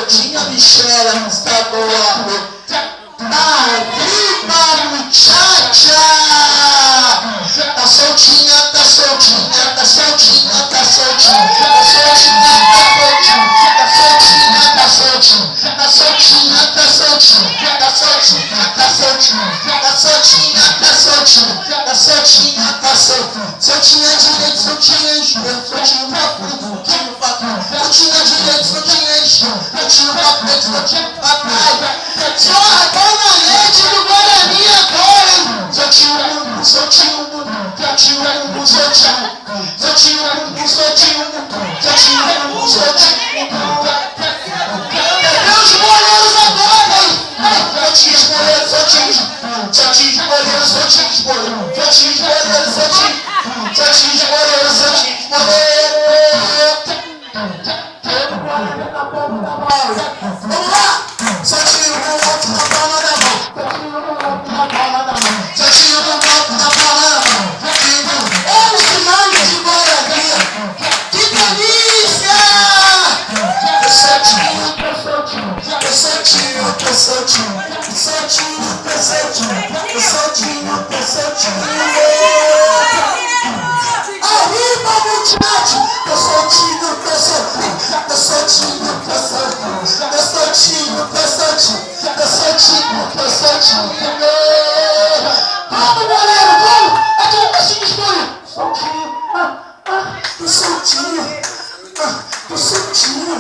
soltinha, Michela, está boa. Arriba, muchacha! Tá soltinha, tá soltinha, tá soltinha, tá soltinha, tá soltinha, tá soltinha, tá soltinha, tá soltinha, tá soltinha, tá soltinha, tá soltinha, tá soltinha, tá soltinha, tá soltinha, tá soltinha, soltinha direito, soltinha esquerda, soltinha pra frente, soltinha pra trás, soltinha direito, soltinha esquerda, soltinha pra frente, soltinha pra trás. Só a dona Leite do Guarani agora, hein? Soltinho o bumbum, soltinho o bumbum, soltinho o bumbum, soltinho, soltinho o bumbum, soltinho, soltinho o bumbum, soltinho. Cadê os goleiros agora, hein? Soltinho os goleiros, soltinho, soltinho os goleiros, soltinho os goleiros, soltinho os goleiros, soltinho, soltinho os goleiros, soltinho os goleiros. Vamos lá! Soltinho o bumbum na palma da mão, soltinho o bumbum na palma da mão, soltinho o bumbum na palma da mão. Olha esse nome de Guarani! Que delícia! Tô soltinho, tô soltinho, tô soltinho, tô soltinho, tô soltinho, tô soltinho, tô soltinho, tô soltinho. Arriba, muchacho! Tô soltinho, tô soltinho, tô soltinho, tô soltinho, tô soltinho, tô soltinho, tô soltinho, tô soltinho. Vamos, goleiro, vamos! Aquele passinho escuro! Soltinho, tô soltinho, tô soltinho.